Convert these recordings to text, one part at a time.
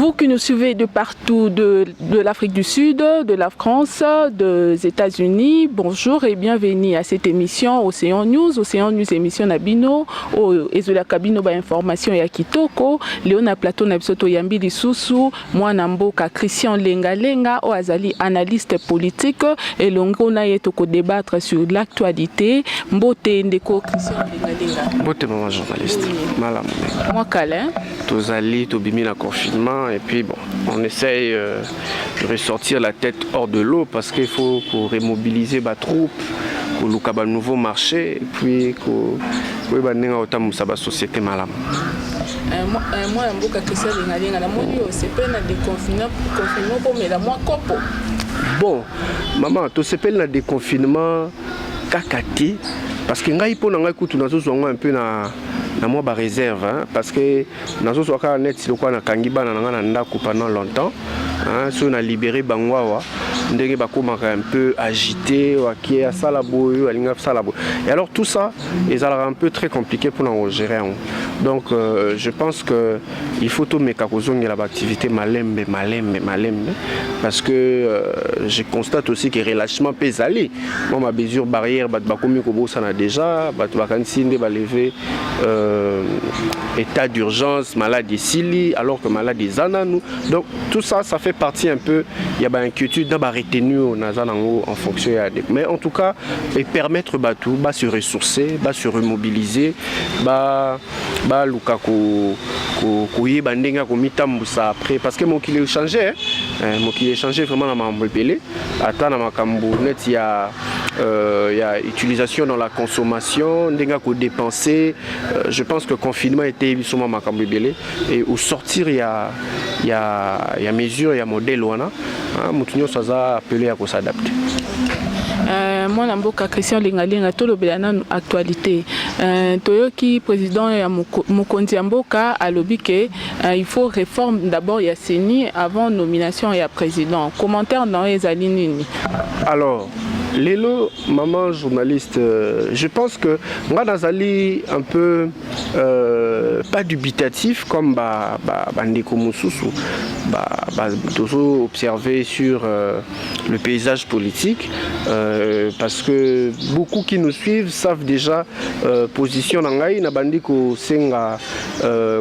Vous qui nous suivez de partout, de l'Afrique du Sud, de la France, des États-Unis, bonjour et bienvenue à cette émission Océan News. Océan News émission Nabino, Ezola Kabino ba information ya Kitoko, Léona Plateau Nabisoto Yambi Lisusu, moi Namboka Christian Lenga o Azali analyste politique et longo na yetoko débattre sur l'actualité. Mbote Ndeko Christian Lenga. Mbote maman journaliste. Malam. Moi Calin. Tozali, Tobimi la confinement et puis bon, on essaye de ressortir la tête hors de l'eau parce qu'il faut remobiliser ma troupe, pour le nouveau marché et puis pour la société malam. Moi, Mboka Christian Lenga, c'est pas un déconfinement pour mais la moi copo. Bon, maman, tu sais pas le déconfinement kakati parce que ngai po nanga kutu nazo zonga un peu na moi ba réserve hein, parce que nazo soka net si lokwa na kangiba na nga na ndako pendant longtemps hein, so na libéré bangwawa ndenge bakomaka un peu agité wakie à salaboyo alinga salabo et alors tout ça ils allaient un peu très compliqué pour nous gérer hein. Donc je pense que il faut tout mettre la activité malembe parce que je constate aussi que relâchement peut aller moi ma mesure barrière bat bakomi ko bosana déjà bat bakansinde ba lever état d'urgence maladie sili alors que maladie zananou donc tout ça ça fait partie un peu il y a ba inquiétude dans ba retenue nazanango en fonction mais en tout cas et permettre batou ba se ressourcer ba se remobiliser ba luka ko yeba ndenga ko mitambusa après parce que mon qui est changé mon qui est changé vraiment dans ma mbelé ata na makambu net il y a utilisation dans la consommation ndenga ko dépenser je pense que confinement était sûrement makambu belé et au sortir il y a mesure il y a modèle wana mutunyo saza appelé à s'adapter. Moi Namboka Christian Lenga tout le belana actualité toyoki président ya Mokonzi Mboka alobi que il faut réforme d'abord ya CENI avant nomination ya président commentaire dans les alignes. Alors Lélo, maman journaliste, je pense que moi Nazali un peu pas dubitatif comme Bandeko Moussousou, observé sur le paysage politique parce que beaucoup qui nous suivent savent déjà position Nangaï na Bandeko Senga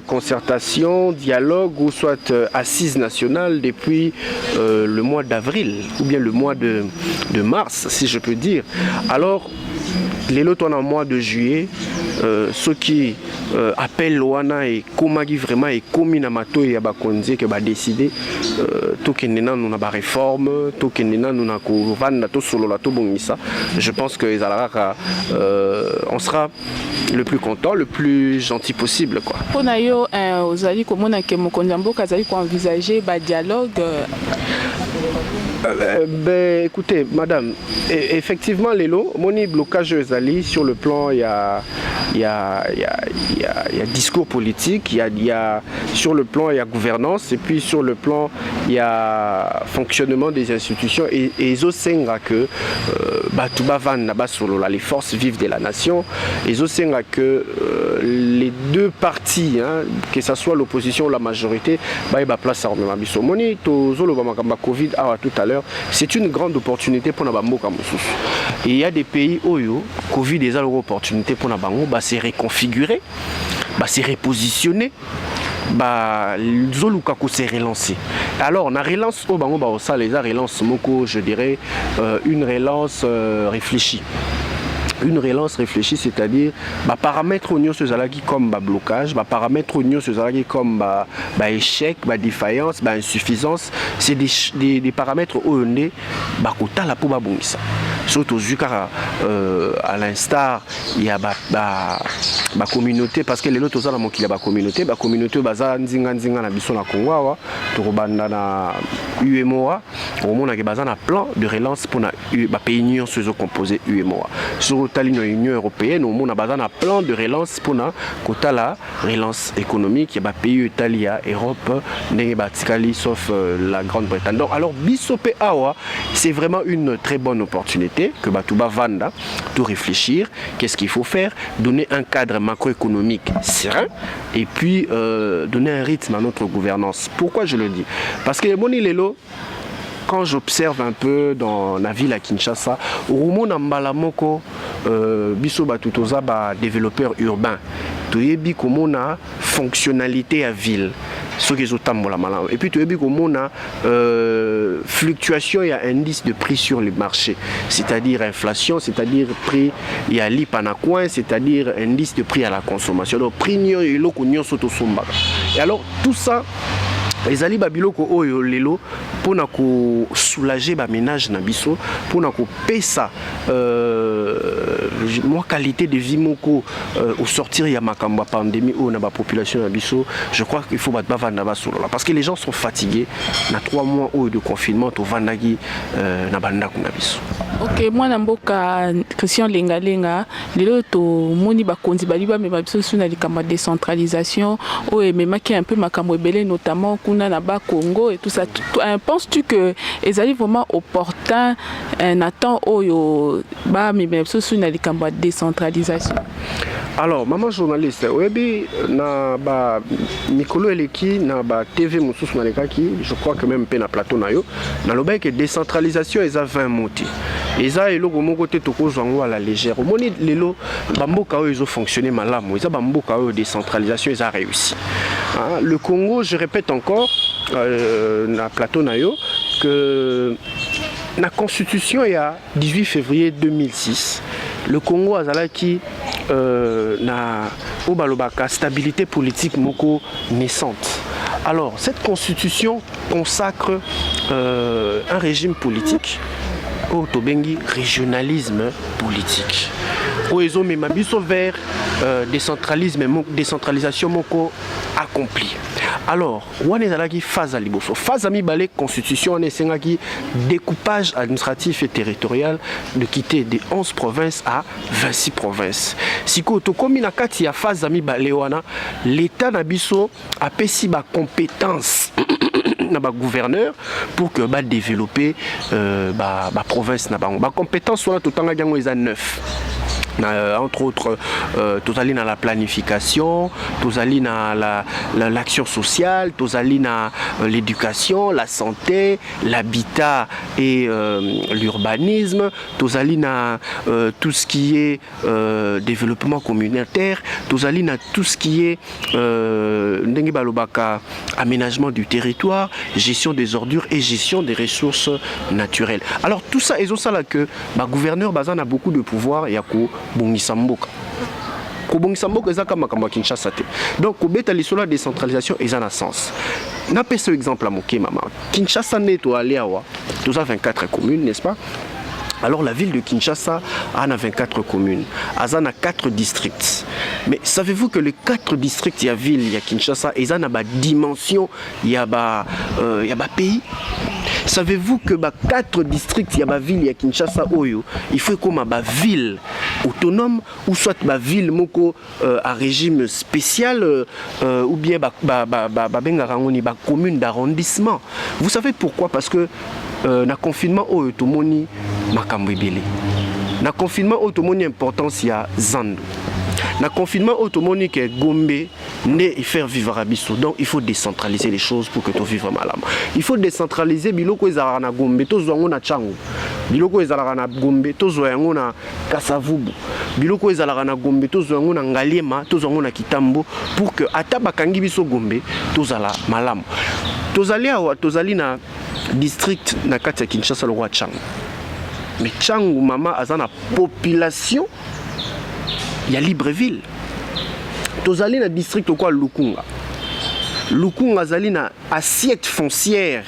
concertation, dialogue ou soit assise nationale depuis le mois d'avril ou bien le mois de mars si je peux dire. Alors les lots en mois de juillet ceux qui appellent Loana et Komagi vraiment et Kominamato et Abakonze qui va décider tout qui n'est nous n'a pas réforme tout qui n'est nous n'a qu'au tout solo la tout bongisa. Je pense que on sera le plus content, le plus gentil possible quoi. Pour nayo aux alliés comme on a que Mokonzi Mboka azali ko envisager ba dialogue. Ben, écoutez, madame, effectivement, Lélo, mon blocage Zali, sur le plan, il y a discours politique, il y a sur le plan, il y a gouvernance, et puis sur le plan, il y a fonctionnement des institutions, et Zosenga que les forces vives de la nation, et Zosenga que les deux partis, hein, que ce soit l'opposition ou la majorité, il y a place à remettre Bisso. Moni, Covid, tout à l'heure, c'est une grande opportunité pour Nabambo Kamoussous. Et il y a des pays où Covid est une opportunité pour Nabambo de se reconfigurer, de se repositionner. Zolukako s'est relancé. Alors, la relance au Bango ça les relance Moko, je dirais, une relance réfléchie. Une relance réfléchie, c'est-à-dire paramètres union ce zalagi comme blocage, paramètres union ce zalagi comme échec, défaillance, insuffisance, c'est des paramètres où on est kota la pour babongisa. Surtout à l'instar il y a ma communauté parce que les autres ont la communauté baza nzinga na biso na Congo to banda na UEMOA au monde que baza na plan de relance pour na pays union se composé UEMOA. Sur l'Union européenne, au monde a besoin d'un plan de relance pour la relance économique. Il y a des pays Italie, Europe, sauf la Grande-Bretagne. Donc, alors, Bissopé Awa, c'est vraiment une très bonne opportunité. discuter, que Batouba Vanda, tout réfléchir, qu'est-ce qu'il faut faire, donner un cadre macroéconomique serein et puis donner un rythme à notre gouvernance. Pourquoi je le dis? Parce que Moni Lelo, quand j'observe un peu dans la ville à Kinshasa, Rumo Nambalamoko, Biso Batutoza, développeur urbain, Toyebi Komona, fonctionnalité à ville. Et puis tu as vu comment fluctuation et indice de prix sur le marché, c'est-à-dire inflation, c'est-à-dire prix il y a l'ipanacoin, c'est-à-dire indice de prix à la consommation. Donc prix et alors tout ça les ali babiloko oyo lelo pona ko soulager ba ménage na biso pona ko pesa moi qualité de vie moko au sortir il y a makamba pandémie ou na ba population na biso, je crois qu'il faut battre vanda ba solo parce que les gens sont fatigués na 3 mois de confinement to vandagi na banda kuna biso. OK, moi na mboka Christian Lengalenga lelo to moni ba konzi baliba me ba biso suna likama décentralisation o et même qui un peu makambo ebele notamment kuna na ba Congo et tout ça. Penses-tu que ils allaient vraiment opportun Nathan oyo ba me biso suna likama décentralisation? Alors, maman journaliste, webi na ba mikolo eleki na ba TV mususu na lekaki, je crois que même pe na plateau na yo, na loba que décentralisation eza 20 moti. Eza eloko moko te tokozwa ngo à la légère. Omoni lelo bamboka oyo ezo fonctionner malamu, eza bamboka oyo décentralisation eza réussi. Le Congo, je répète encore na plateau na yo que la constitution il y a 18 février 2006, le Congo azalaki na obalobaka stabilité politique moko naissante. Alors cette constitution consacre un régime politique au tobengi régionalisme politique. Oezo memabiso vers décentralisation moko accomplie. Alors, on est dans la phase à liboso. Phase à mi-balé, constitution, on est dans découpage administratif et territorial de quitter des 11 provinces à 26 provinces. Si comme il y a phase à mi-balé, l'État nabiso a payé ba compétence na ba gouverneur pour que ba développer ba province na ba compétence soit tout temps gango est à 9. Entre autres, tous allés dans la planification, tous allés dans l'action sociale, tous allés dans l'éducation, la santé, l'habitat et l'urbanisme, tous allés dans tout ce qui est développement communautaire, tous allés dans tout ce qui est aménagement du territoire, gestion des ordures et gestion des ressources naturelles. Alors tout ça, ils ont ça là que le gouverneur Bazan a beaucoup de pouvoir et Bongisa Mboka. Bongisa Mboka eza kama Kinshasa te. Donc kobeta lisolo décentralisation eza na sens. Na pese exemple à moké mama. Kinshasa neto aliawa, tous a 24 communes, n'est-ce pas? Alors la ville de Kinshasa a 24 communes, a 4 districts. Mais savez-vous que les 4 districts, il y a ville, il y a Kinshasa, et ça a une dimension, il y a pays. Savez-vous que 4 districts, il y a ville, il y a Kinshasa, Oyo, il faut comme une ville autonome, ou soit une ville moko à régime spécial, ou bien une commune d'arrondissement. Vous savez pourquoi? Parce que na confinement Oyo Tomoni makambo ebele. Na confinement automoni importance ya Zando. Na confinement automoni que Gombe ne faire vivre à biso. Donc il faut décentraliser les choses pour que tu vives malam. Il faut décentraliser biloko ezala na Gombe to zwango na Changu. Biloko ezala na Gombe to zwango na Kasavubu. Biloko ezala na Gombe to zwango na Ngaliema to zwango na Kitambo pour que ata bakangi biso Gombe to zala malam. Tozali na district na kati ya Kinshasa le roi Changu. Mais Changu mama azana population ya Libreville. Tozali na district quoi Lukunga. Lukunga zali na assiette foncière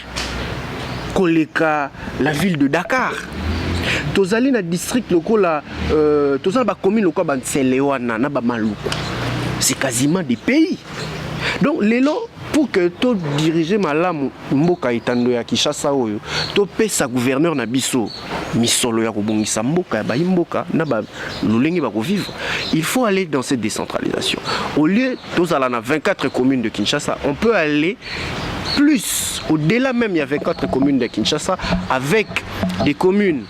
koleka la ville de Dakar. Tozali na district lokola tozali ba commune lokola ba Nselewana na ba Maluku. C'est quasiment des pays. Donc lelo pour que tout diriger malamu mboka itando ya Kinshasa oyo to pesa gouverneur na biso misolo ya kobongisa mboka ya baimboka na ba lolenge ba ko vivre, il faut aller dans cette décentralisation. Au lieu tozala na 24 communes de Kinshasa, on peut aller plus, au-delà même, il y avait 4 communes de Kinshasa, avec des communes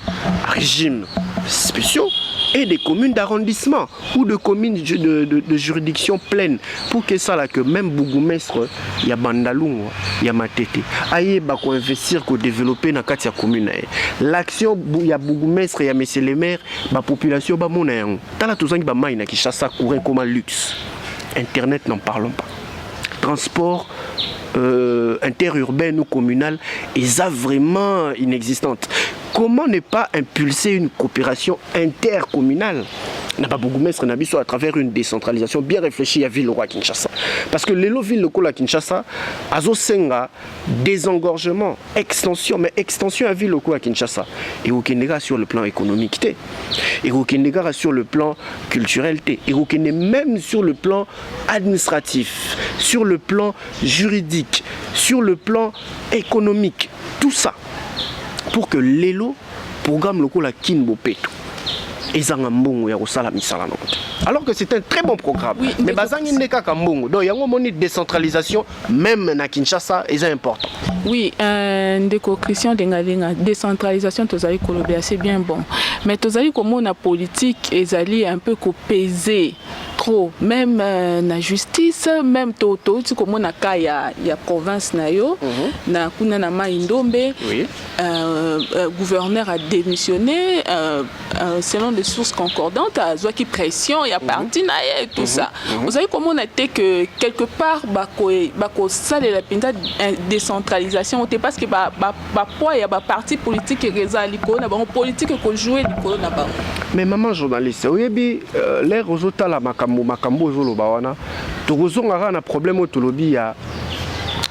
à régime spéciaux et des communes d'arrondissement ou de communes de juridiction pleine, pour que ça là, que même Bougumestre, il y a Bandalungu, il y a Matete, aïe bah qu'on investir, qu'on développer dans quatre communes. L'action, il y a Bougumestre, il y a Monsieur le maire, la population bah mon ayant. T'as là tout ça qui bah maïna qui chasse courir comme un luxe. Internet, n'en parlons pas. Transport interurbain ou communal, est ça vraiment inexistante. Comment ne pas impulser une coopération intercommunale? N'a pas beaucoup mettre à travers une décentralisation bien réfléchie à Ville-le-Roi Kinshasa. Parce que les villes locales à Kinshasa, Azosenga, désengorgement, extension, mais extension à Ville-le-Roi à Kinshasa. Et au Kenya sur le plan économique, et au Kenya sur le plan culturel, et au Kenya même sur le plan administratif, sur le plan juridique, sur le plan économique, tout ça. Pour que l'élo programme local à Kinbopeto. Alors que c'est un très bon programme. Oui, mais bazangi ndeka kambongo. Donc yango moni décentralisation même na Kinshasa est important. Oui, ndeko Christian Dengalinga, décentralisation tozali kolobé c'est bien bon. Mais tozali comme on a politique ezali un peu pesé trop même na justice même toto comme on a ka ya province na yo na kuna na Maindombe. Oui. Gouverneur a démissionné selon des sources concordantes à Zouaki pression et à parti et tout ça. Vous savez comment on a été que quelque part bako ça de la pinta décentralisation parce que poids il y a parti politique qui réalisé l'icône bon politique que jouer l'icône là-bas. Mais maman journaliste oui l'air aux autres la makambo zoloba wana tozonga na problème au tolobi ya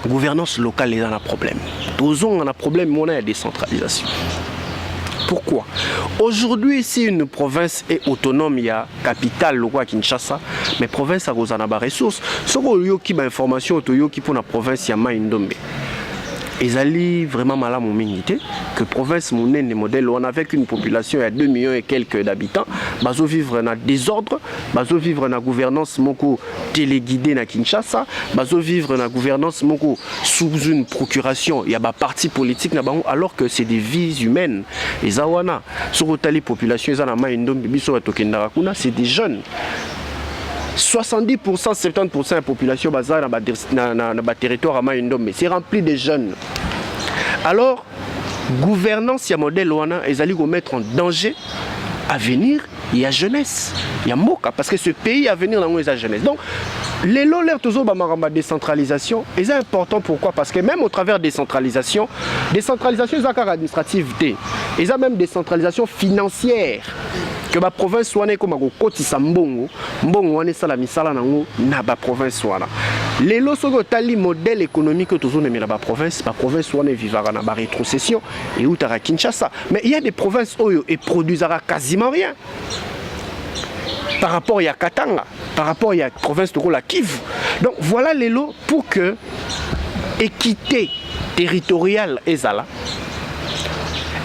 gouvernance locale est dans un problème. On a un problème, on a la décentralisation. Pourquoi? Aujourd'hui, si une province est autonome, il y a capitale, le roi Kinshasa, mais province a des ressources. Ce qui a information, qui pour la province, il y a Maindombe. Ils allaient vraiment mal à mon minité que province monnaie des modèles on avec une population il y a 2 millions et quelques d'habitants bazo vivre dans désordre bazo vivre dans gouvernance moko téléguidée na Kinshasa bazo vivre dans gouvernance moko sous une procuration il y a ba parti politique na bango alors que c'est des vies humaines et zawana sur tali population za na Maindombe biso batokenda kuna c'est des jeunes 70%, 70% de la population basée dans le territoire à Maindombe, c'est rempli de jeunes. Alors, gouvernance, il y a modèle Wana, ils allaient mettre en danger à venir, il y a jeunesse, il y a Moka, parce que ce pays à venir dans la jeunesse. Donc, les lolaires toujours bamaramba décentralisation, et c'est important pourquoi? Parce que même au travers de décentralisation, c'est encore administrative, et ça même décentralisation financière. Que la province soit comme un côté sambongo, mbongo wane sala misala nango na ba province wana. Les loso tali modèle économique que tous on aime la province wane vivara na ba rétrocession et où tara Kinshasa. Mais il y a des provinces où et produisent quasiment rien. Par rapport à Katanga, par rapport à la province de la Kivu. Donc voilà les lots pour que équité territoriale ezala,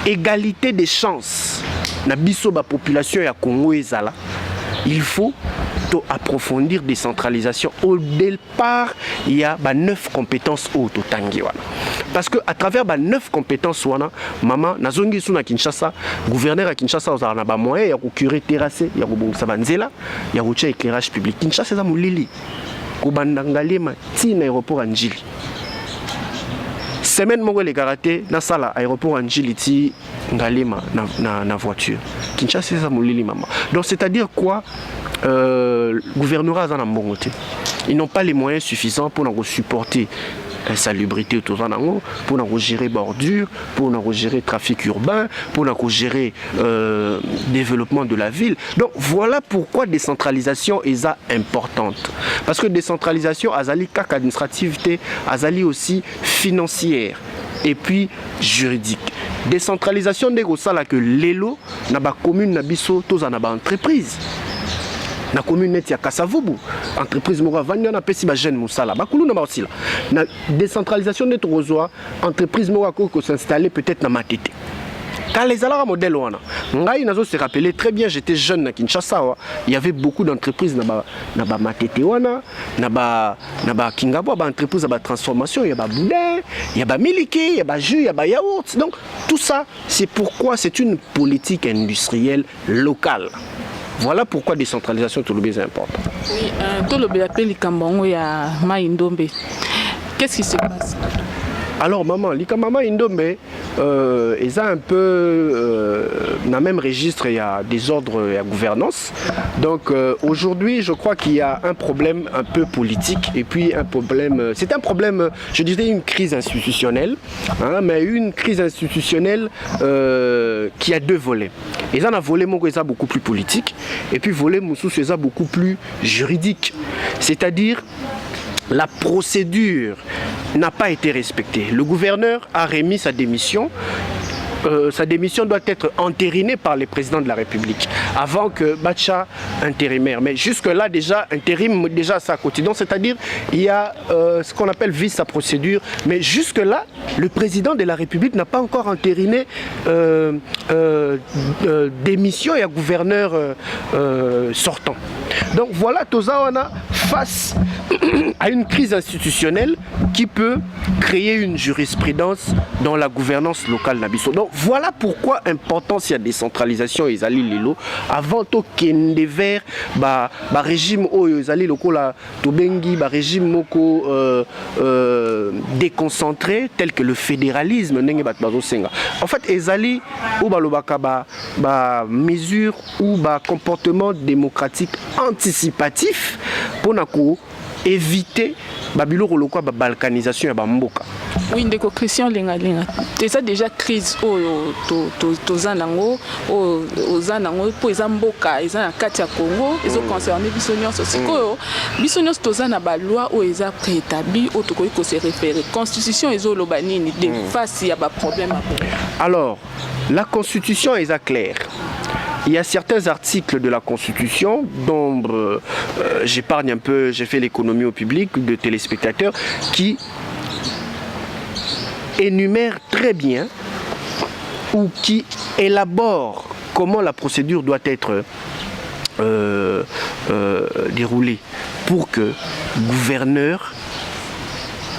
égalité des chances. Na biso ba population ya Congo ezala, il faut approfondir décentralisation. Au départ, il y a 9 compétences au Totangi wana. Parce que à travers 9 compétences wana, maman nazongi suna Kinshasa, gouverneur à Kinshasa ozala na ba moyen ya kucurer terrasser, ya kubongisa banzela, ya kutia éclairage public. Kinshasa za mulili. Ko bandangalema ti na aéroport Anjili. Semaine moko les karaté na sala aéroport Anjili ti ngalema na voiture. Kinshasa ça molili maman. Donc c'est-à-dire quoi gouvernorat en mbongote. Ils n'ont pas les moyens suffisants pour nous supporter insalubrité autour d'un angle, pour nous gérer bordure, pour nous gérer trafic urbain, pour nous gérer développement de la ville. Donc voilà pourquoi décentralisation est importante. Parce que décentralisation azali kak administrativité, azali aussi financière et puis juridique. Décentralisation n'est que ça là que l'élo na ba commune na biso tous na ba entreprise. Na commune net ya Kasavubu entreprise moko vanya na pesi ba jeune musala bakulu na ba aussi là na décentralisation net rozoa entreprise moko ko s'installer peut-être na Matete Quand les alara modèle wana, ngai nazo se rappeler très bien, j'étais jeune à Kinshasa, il y avait beaucoup d'entreprises na ba matete wana, na ba Kingabo, ba entreprises ba transformation, il y a ba boudin, il y a ba miliki, il y a ba jus, il y a ba yaourt. Donc tout ça, c'est pourquoi c'est une politique industrielle locale. Voilà pourquoi décentralisation tout le est important. Oui, tout le appelle Likambango ya Maindombe. Qu'est-ce qui se passe? Alors maman, Likamama Indombe, ils ont un peu dans le même registre, il y a des ordres et la gouvernance. Donc aujourd'hui, je crois qu'il y a un problème un peu politique et puis un problème, c'est un problème, je dirais une crise institutionnelle, hein, mais une crise institutionnelle qui a deux volets. Ils en ont volé beaucoup plus politique et puis volé Moussous beaucoup plus juridique. C'est-à-dire la procédure n'a pas été respectée. Le gouverneur a remis sa démission. Sa démission doit être entérinée par le président de la République avant que Bacha intérimaire. Mais jusque-là, déjà, intérim, déjà ça quotidien, c'est-à-dire il y a ce qu'on appelle vice sa procédure. Mais jusque-là, le président de la République n'a pas encore entériné démission et un gouverneur sortant. Donc voilà, Tozawana face à une crise institutionnelle qui peut créer une jurisprudence dans la gouvernance locale Nabiso. Donc voilà pourquoi importance il y a décentralisation et Zali Lilo avant tout kende vers ba régime oyo Zali lokola tobengi ba régime moko déconcentré tel que le fédéralisme ndenge bat bazo senga. En fait ezali ou ba lobaka ba mesure ou ba comportement démocratique anticipatif pour nako éviter babilo lokwa ba balkanisation ya ba mboka. Oui, ndeko Christian Lenga. C'est déjà crise tozanango ozanango po ezamboka ezana kati ya Congo, ezo concerner bisonyos aussi ko bisonyos tozana ba loi o eza préétabli o tokoki ko se référer constitution ezo lobanini de face ya ba problème. Alors, la constitution est claire. Il y a certains articles de la Constitution dont j'épargne un peu, j'ai fait l'économie au public, de téléspectateurs, qui énumèrent très bien ou qui élaborent comment la procédure doit être déroulée pour que gouverneur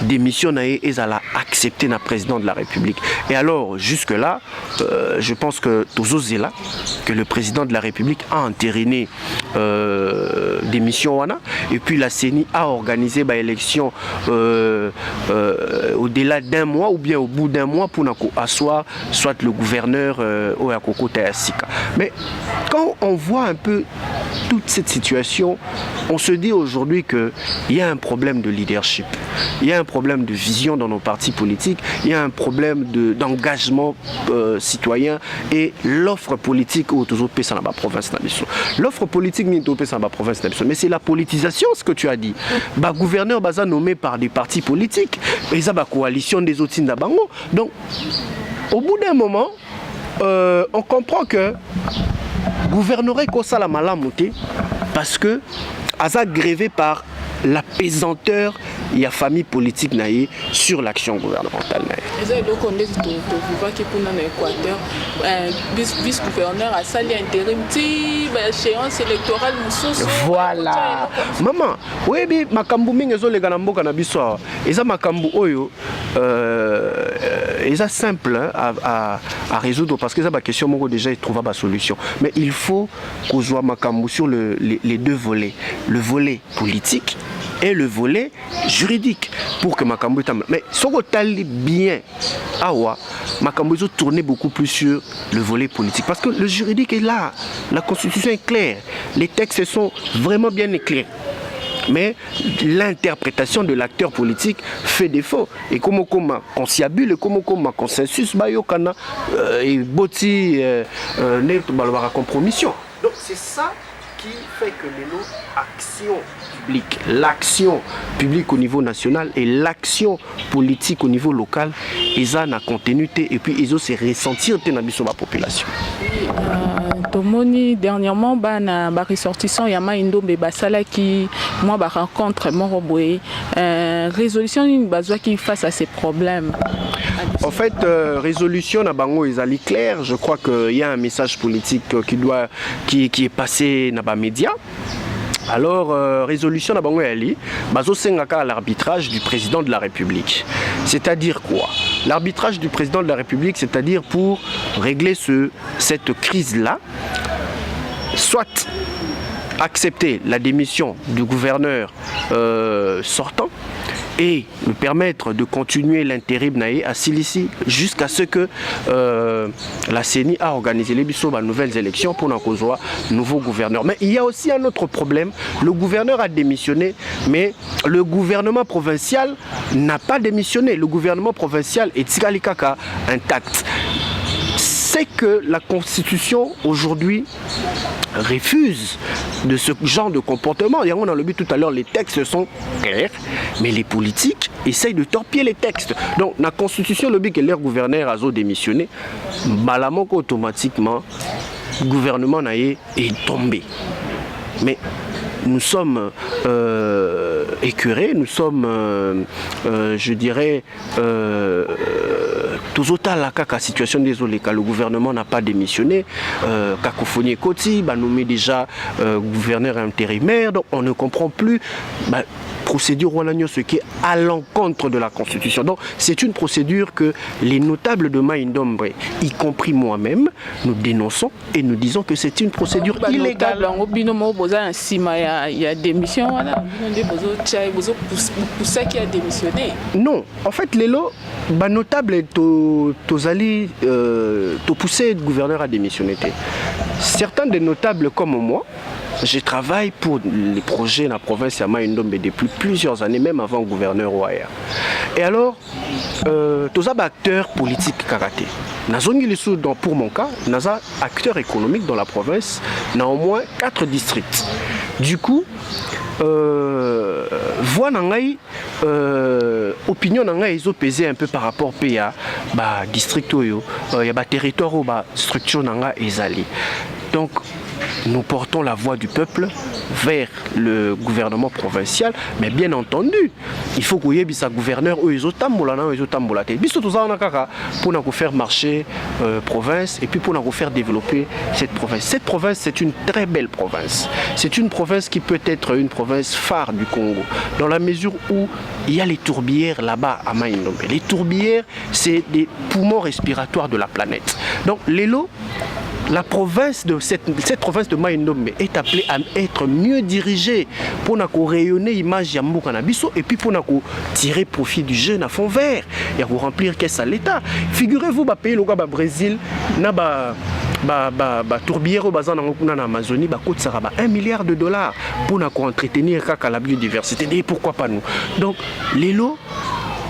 démissionne et ça l'a accepté le président de la République. Et alors, jusque-là, je pense que Tozozela, que le président de la République a entériné démission et puis la CENI a organisé l'élection au-delà d'un mois ou bien au bout d'un mois pour asseoir soit le gouverneur ou à Koko Tayasika. Mais quand on voit un peu toute cette situation, on se dit aujourd'hui qu'il y a un problème de leadership, il y a un problème de vision dans nos partis politiques, il y a un problème d'engagement citoyen et l'offre politique au Tozopé dans la province d'Abisso. L'offre politique n'est pas dans la province d'Abisso, mais c'est la politisation, ce que tu as dit. Bah, gouverneur baza nommé par des partis politiques, et ça, bah, coalition des autres d'Abango. Donc, au bout d'un moment, on comprend que gouvernerait comme ça la malamouté parce que Aza grévé par la pesanteur il y a famille politique naïe sur l'action gouvernementale naïe. Vice-gouverneur a sali intérim échéance électorale. Voilà. Maman, oui, mais makambu mingi zo lega na mboka na biso. Eza makambu oyo eza simple à résoudre parce que ça ba question moko déjà il trouva ba solution. Mais il faut qu'on soit makambu sur les deux volets, le volet politique et le volet juridique pour que Makambo mais si on tali bien awa Makambo tourner beaucoup plus sur le volet politique parce que le juridique est là, la constitution est claire, les textes sont vraiment bien éclairés. Mais l'interprétation de l'acteur politique fait défaut. Et comme on s'y abule, comme consensus, et boti compromission. Donc c'est ça qui fait que les actions publiques, l'action publique au niveau national et l'action politique au niveau local, ils ont la continuité et puis ils ont se ressentir dans la population. Tomo tomoni dernièrement bana ba ressortissant ya Mai-Ndombe basala qui moi ba rencontre Moroboé résolution une bazwa qui face à ces problèmes. En fait, résolution na bango ezali clair. Je crois qu'il y a un message politique qui est passé dans les médias. Alors, résolution na bango yali, bazo sengaka à l'arbitrage du président de la République. C'est-à-dire quoi? L'arbitrage du président de la République, c'est-à-dire pour régler cette crise-là, soit accepter la démission du gouverneur sortant et lui permettre de continuer l'intérim à Silici jusqu'à ce que la CENI a organisé les nouvelles élections pour un nouveau gouverneur. Mais il y a aussi un autre problème. Le gouverneur a démissionné, mais le gouvernement provincial n'a pas démissionné. Le gouvernement provincial est Tsigalikaka intact. C'est que la Constitution aujourd'hui refuse de ce genre de comportement. Et on a le but tout à l'heure, les textes sont clairs, mais les politiques essayent de torpiller les textes. Donc la Constitution, le but que leur gouverneur a démissionné, malamment automatiquement, le gouvernement est tombé. Mais nous sommes écœurés, nous sommes, je dirais, tous autant la situation désolée, car le gouvernement n'a pas démissionné, Cacophonie Koti, nommé déjà gouverneur intérimaire, donc on ne comprend plus. Procédure ce qui est à l'encontre de la Constitution. Donc c'est une procédure que les notables de Mai-Ndombe, y compris moi-même, nous dénonçons et nous disons que c'est une procédure illégale. Il y a démission, pour ça qui a démissionné. Non, en fait les lots, notables tozali poussé le gouverneur à démissionner. Certains des notables comme moi, je travaille pour les projets dans la province de Mai-Ndombe depuis plusieurs années, même avant le gouverneur Ouaya. Et alors, tous les acteurs politiques karaté. Pour mon cas, nous sommes acteurs économiques dans la province, dans au moins 4 districts. Du coup, voix nangai, opinion nangai, ils ont pesé un peu par rapport à district oyo, il y a territoire ou structure nanga ezali. Donc nous portons la voix du peuple vers le gouvernement provincial, mais bien entendu, il faut qu'il y ait un gouverneur où ils ont tambola, pour faire marcher province et puis pour faire développer cette province. Cette province, c'est une très belle province. C'est une province qui peut être une province phare du Congo, dans la mesure où il y a les tourbières là-bas à Mai-Ndombe. Les tourbières, c'est des poumons respiratoires de la planète. Donc les lots, la province de cette province de Mai-Ndombe est appelée à être mieux dirigée pour rayonner l'image de Mboka Nabiso et puis pour tirer profit du jeune à fond vert et pour remplir caisse à l'État. Figurez-vous, pays le Brésil, tourbière au bazar en Amazonie, coûte 1 milliard de dollars pour entretenir la biodiversité. Et pourquoi pas nous? Donc les lots,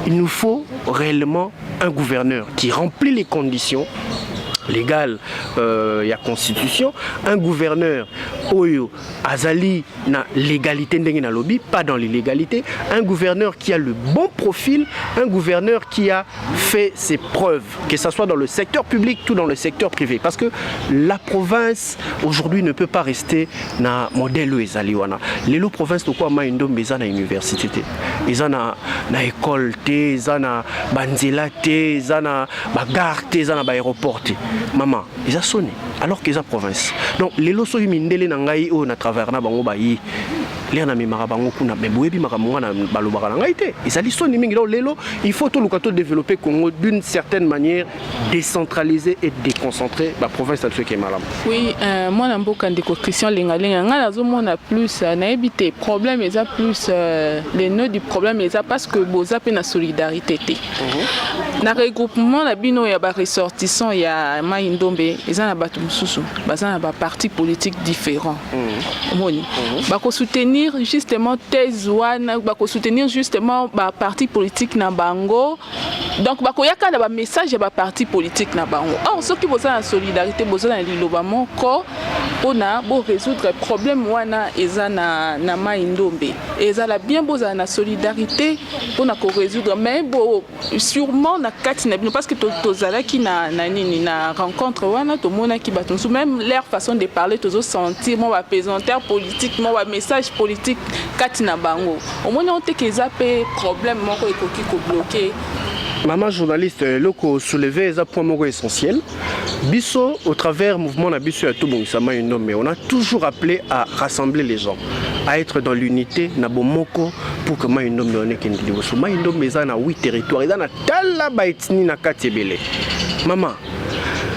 il nous faut réellement un gouverneur qui remplit les conditions légal, il y a constitution, un gouverneur Oyo Azali na légalité na lobby, pas dans l'illégalité, un gouverneur qui a le bon profil, un gouverneur qui a fait ses preuves, que ce soit dans le secteur public ou dans le secteur privé, parce que la province aujourd'hui ne peut pas rester na modèle Ezali wana. Les provinces de quoi Mai-Ndombe ils ont na université, ils ont na école, ils ont na banzela, ils ont na gare, ils ont na aéroport. Maman, ils ont sonné alors qu'ils ont province. Donc les lots sont mindele nangai o na travers na bango bayi. Les na mimara bango kuna mais boyebi makamunga na balobaka nangai te. Ils ali sonné mingi donc les lots, il faut tout le cato développer Congo d'une certaine manière, décentraliser et déconcentrer la province de ce qui est malade. Oui, moi na mboka ndeko Christian Lengalenga nga nazo mona plus na éviter problème et ça plus les nœuds du problème et ça parce que boza pe na solidarité té. Na regroupement na bino ya ba ressortissant ya Mai-Ndombe eza na bato mususu baza na ba partis politiques différents. Moni ba ko soutenir justement Tezwana ba ko soutenir justement ba partis politiques na bango. Donc ba ko yaka na ba message ya ba partis politiques na bango. Or ceux qui besoin de solidarité, besoin de l'ilobamo, on a beau résoudre problème wana eza na mai ndombe. Et ça la bien besoin de solidarité pour résoudre, mais bon, sûrement na kati na bino parce que tozala qui na rencontre wana to mona ki batonsu même leur façon de parler tozo sentir mon apaisanteur politique, mon message politique kati na bango. Au moins on te que ça pe problème moko ekoki ko bloquer. Maman journaliste, loko soulevé un point essentiel. Bisso, au travers mouvement na bisso à tout bon, mais on a toujours appelé à rassembler les gens, à être dans l'unité na bomoko pour que maïndo me on est qu'un divorce. Maïndo me ça na 8 territoires, il na tala baitini na katebele. Maman,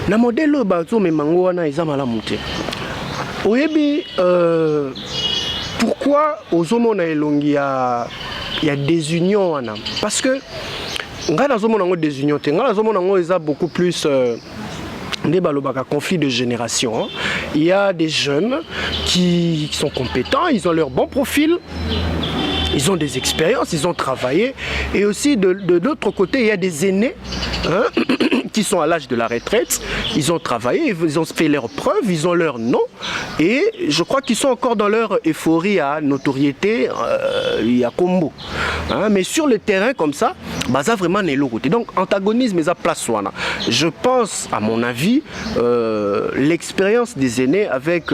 na modèle bazo me mango wana izamala monter. Oyebi pourquoi aux hommes na elongi il y a des unions wana parce que des unions, beaucoup plus des conflits de génération. Il y a des jeunes qui sont compétents, ils ont leur bon profil, ils ont des expériences, ils ont travaillé. Et aussi de l'autre côté, il y a des aînés qui sont à l'âge de la retraite, ils ont travaillé, ils ont fait leurs preuves, ils ont leur nom. Et je crois qu'ils sont encore dans leur euphorie à notoriété, il y a combo. Mais sur le terrain comme ça, ça vraiment n'est l'autre. Donc antagonisme et ça place soana. Je pense, à mon avis, l'expérience des aînés avec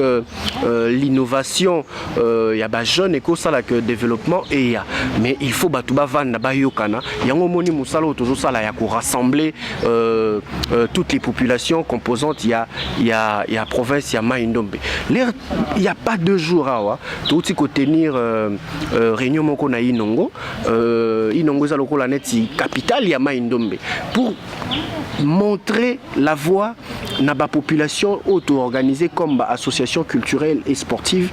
l'innovation, il y a jeunes et ça là que développement et il y a. Mais il faut batouba van na bayokana. Il y a un moni musalo tozo sala ya ko rassembler toutes les populations composantes. Il y a province, il y a Maïndombe. Il n'y a pas 2 jours à tout ce qu'on tenir réunion moko na Inongo. Inongo za loko la neti capitale il y a Maïndombe pour montrer la voie na ba population auto-organisée comme ba association culturelle et sportive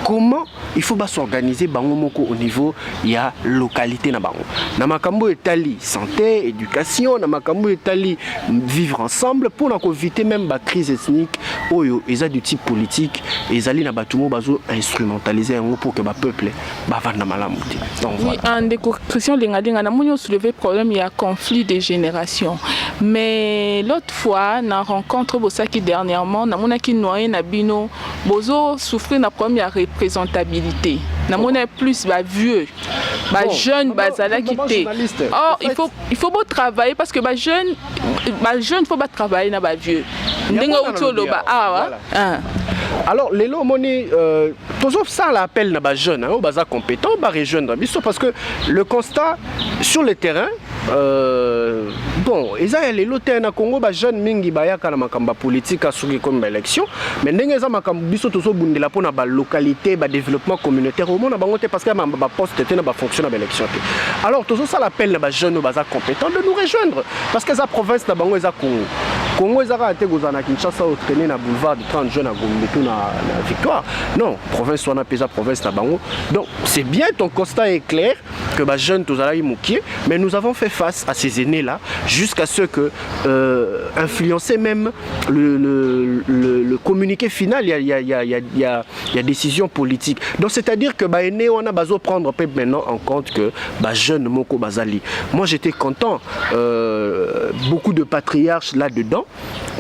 comment il faut s'organiser bango moko au niveau il y a localité na bango na makambo etali santé éducation na makambo etali vivre ensemble pour éviter même la crise ethnique oyo eza du type politique ezali na batumo bazo instrumentaliser yango pour que ba peuple ba vanda malamu te. Donc oui, en décoction linga na monyo soulever problème il y a conflit des générations mais l'autre fois na rencontre bosaki dernièrement na monaki noyé na bino bozo souffrir na problème ya représentabilité na mona plus ba vieux ba jeune bazala quitté. Oh il faut beau travailler parce que ba jeune faut pas travailler na ba vieux ndinga utolo ba alors les lots moni toujours ça l'appel na ba jeune hein baza compétent ba rejoindre biso parce que le constat sur le terrain bon eza les lots na Congo ba jeune mingi bayaka na makamba politique asuki comme élection mais ndenge eza makambo biso tozo bundela pona ba localité ba développement communautaire au monde bango te parce que ba poste te na ba fonction na élection te alors toujours ça l'appel na ba jeune baza compétent de nous rejoindre parce que eza province na bango eza Congo eza ka te gozana Kinshasa au traîner na boulevard de 30 jeunes à Gombe tout na victoire non province wana pesa province na bango donc c'est bien ton constat est clair que ba jeune tozala imukie mais nous avons fait face à ces aînés là jusqu'à ce que influencer même le communiqué final il y a décision politique donc c'est-à-dire que ba aîné on a besoin de prendre maintenant en compte que ba jeune moko bazali moi j'étais content beaucoup de patriarches là-dedans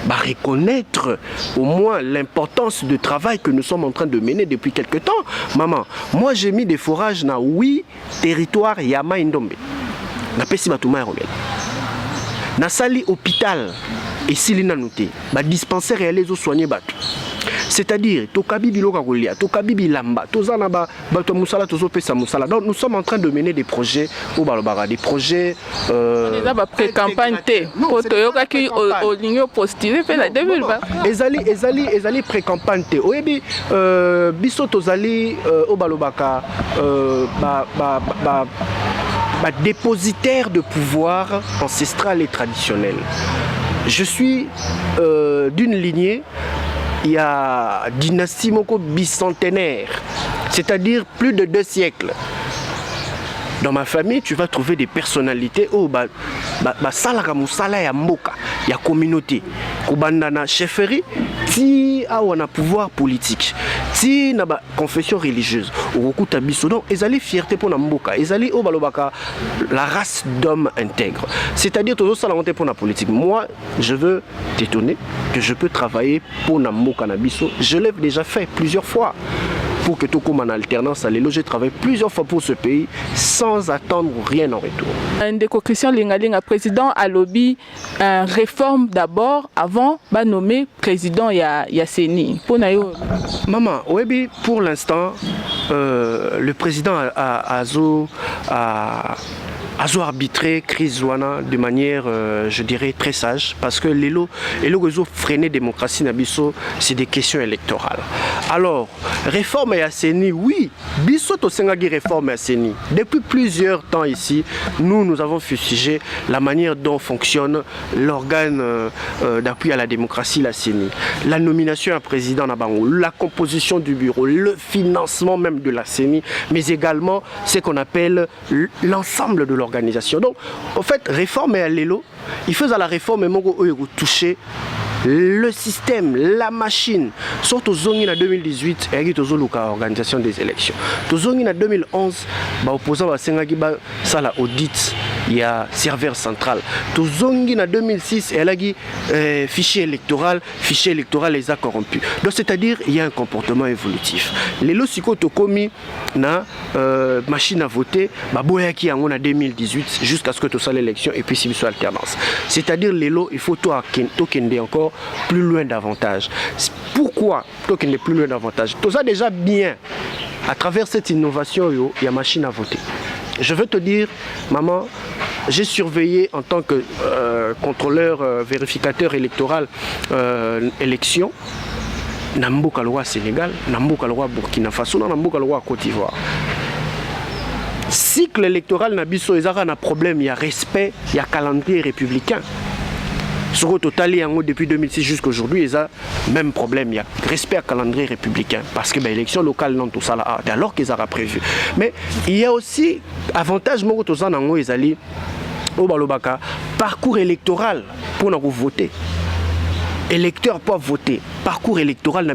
reconnaître au moins l'importance du travail que nous sommes en train de mener depuis quelque temps. Maman, moi j'ai mis des forages dans 8 territoires Yama Indombe. Na pesi batuma robel. Na sali hôpital et silina noté. Ba dispensaire et les eaux soigner batu. C'est-à-dire tokabi biloka kolia, tokabi bilamba, tozana ba bato musala tozo pesa musala. Donc nous sommes en train de mener des projets au balobara, des projets on est là pré-campagne té. Poto yoka ki au ligne postulé fait la 2020. Ezali pré-campagne té. Oyebi biso tozali au balobaka dépositaire de pouvoir ancestral et traditionnel. Je suis d'une lignée, il y a dynastie moko bicentenaire, c'est-à-dire plus de 2 siècles. Dans ma famille, tu vas trouver des personnalités salaka musala ya mboka, ya communauté, kubandana chefferie, ti a pouvoir politique. ti na ba confession religieuse okuta biso donc ezali fierté pour na mboka ezali o balobaka la race d'hommes intègres, c'est-à-dire toujours ça la montée pour la politique. Moi je veux t'étonner que je peux travailler pour na mboka na biso, je l'ai déjà fait plusieurs fois pour que tout comme en alternance à l'élo, j'ai travaillé plusieurs fois pour ce pays sans attendre rien en retour. Ndeko Christian Lingalinga, président à lobby, réforme d'abord avant de nommer président Yasseni. Maman, oui, pour l'instant, le président a arbitré crise Zouana de manière, je dirais, très sage, parce que l'élo freiner démocratie nabiso, c'est des questions électorales. Alors, réforme à Seni, oui, biso to sengagi réforme à Seni. Depuis plusieurs temps ici, nous avons fustigé la manière dont fonctionne l'organe d'appui à la démocratie, la Seni. La nomination à président Nabango, la composition du bureau, le financement même de la Seni, mais également ce qu'on appelle l'ensemble de l'organisation. Donc, en fait, réforme à l'élo, il faisait la réforme et toucher le système, la machine. Surtout en 2018, il y a l'organisation des élections. En 2011, l'opposant va la audit, il y a serveur central. En 2006, il y a fichier électoral les a corrompus. Donc c'est-à-dire il y a un comportement évolutif. Les lorsqu'ils ont commis na machine à voter, qui en 2018 jusqu'à ce que tout ça l'élection et puis si soit alternance. C'est-à-dire les lots, il faut token encore plus loin davantage. Pourquoi token plus loin davantage? Tout ça déjà bien à travers cette innovation, il y a machine à voter. Je veux te dire, maman, j'ai surveillé en tant que contrôleur, vérificateur électoral, élection, Namboka loi Sénégal, Namboka loi Burkina Faso, Namboka loi Côte d'Ivoire. Cycle électoral Nabiso Ezara a un problème, il y a respect, il y a calendrier républicain. Sur le total, depuis 2006 jusqu'à aujourd'hui, il y a même problème, il y a respect à calendrier républicain. Parce que l'élection locale, non, tout ça là, alors qu'ils auraient prévu. Mais il y a aussi avantage, parcours électoral pour nous voter. Électeurs peuvent voter. Parcours électoral,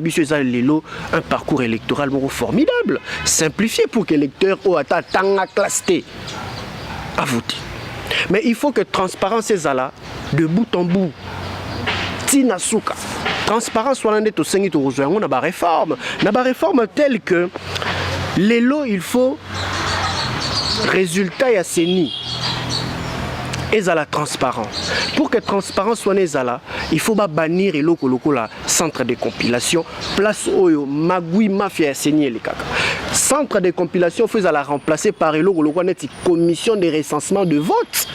un parcours électoral formidable, simplifié pour que l'électeur à voter. Mais il faut que transparence soit là, de bout en bout. Tina Souka. Transparence soit là, on a une réforme telle que les lots, il faut résultat et Seni. Et la transparence. Pour que transparence soit là, il faut bannir le centre de compilation, place Oyo, Magui, Mafia et Seni les caca. Centre de compilation, il faut la remplacer par une commission de recensement de vote.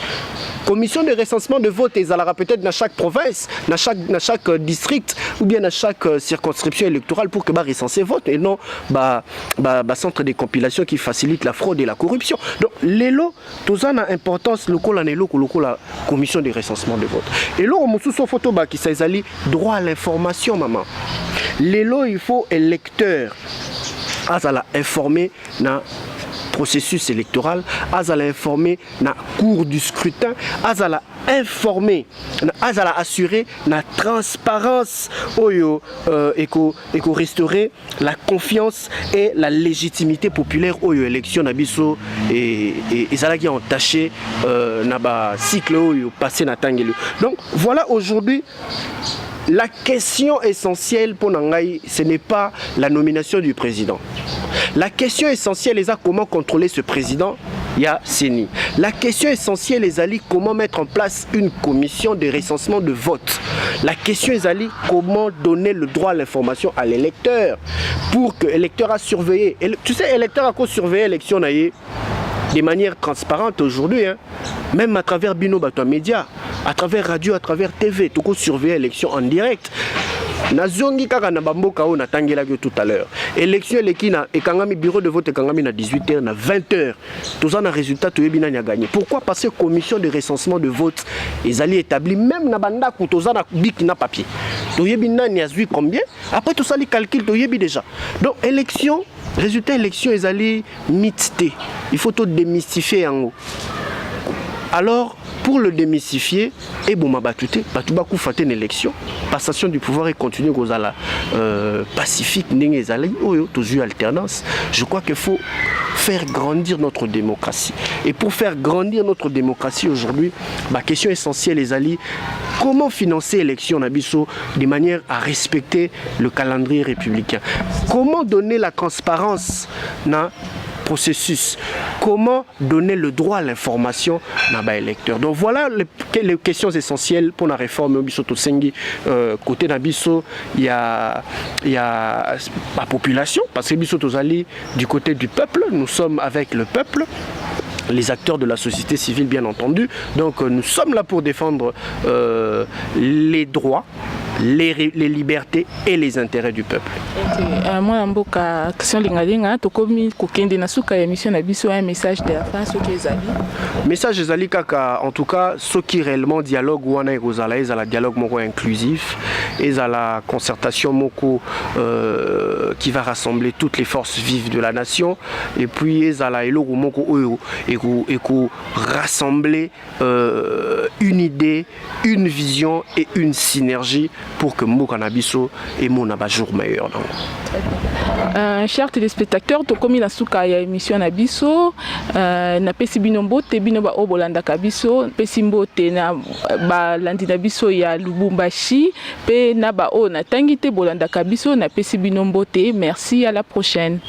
Commission de recensement de vote, ils allaient peut-être dans chaque province, dans chaque district ou bien dans chaque circonscription électorale pour que bah recenser vote et non centre de compilation qui facilite la fraude et la corruption. Donc les lots, tout ça a importance local la commission de recensement de vote. Et là on sous photo qui s'est droit à l'information maman. Les lots il faut électeur à la informer na processus électoral, azala informé na cours du scrutin, azala informé, azala assuré na transparence oyo et restaurer la confiance et la légitimité populaire oyo élection na biso et ezala qui entaché na ba cycle oyo passé na tangelo. Donc voilà aujourd'hui la question essentielle pour Nangaï, ce n'est pas la nomination du président. La question essentielle est comment contrôler ce président. Il y a Seni. La question essentielle est comment mettre en place une commission de recensement de vote. La question est comment donner le droit à l'information à l'électeur pour que l'électeur a surveillé. Tu sais, l'électeur a surveillé l'élection de manière transparente aujourd'hui, hein. Même à travers Bino Bato Média, à travers radio, à travers TV, tout le monde surveille l'élection en direct. Nazongi kaka na bamboka o natangela tout à l'heure. Élection elekina et kangami bureau de vote et kangami na 18h na 20h. Tout ça na résultat to yebina nya gagné. Pourquoi? Parce que commission de recensement de vote ils allaient établir même na banda ko to ça na bik na papier. To yebina nya zui combien? Après tout ça les calculs to yebi déjà. Donc élection, résultat élection ils allaient mixté. Il faut tout démystifier en haut. Alors pour le démystifier, et bon ma batute batuba ku faté une élection passation du pouvoir et continuer kozala pacifique ndenge ezali oyo tozu alternance. Je crois qu'il faut faire grandir notre démocratie. Et pour faire grandir notre démocratie aujourd'hui, ma question essentielle est ali comment financer l'élection Nabiso de manière à respecter le calendrier républicain. Comment donner la transparence dans processus, comment donner le droit à l'information dans les électeurs. Donc voilà les questions essentielles pour la réforme Bisoto Sengi. Côté Nabiso, il y a la population, parce que Bisoto Zali du côté du peuple, nous sommes avec le peuple. Les acteurs de la société civile bien entendu, donc nous sommes là pour défendre les droits, les libertés et les intérêts du peuple. Moi, je question lingalinga, to komi kokende na suka ya mission na biso un message de la fin ce qui ezali. Message ezali kaka en tout cas ceux qui réellement dialogue wana ekozala ezala dialogue moko inclusif, ezala concertation moko qui va rassembler toutes les forces vives de la nation et puis ezala eloko moko oyo eko rassembler une idée, une vision et une synergie pour que Mboka Nabiso et mon jour meilleur. Chers téléspectateurs, to komi na suka ya émission Nabiso na pesi binombo te binoba obolanda kabiso pesi mbote na ba landi Nabiso ya Lubumbashi pe na ba o na tangite bolanda kabiso na pesi binombo te. Merci, à la prochaine.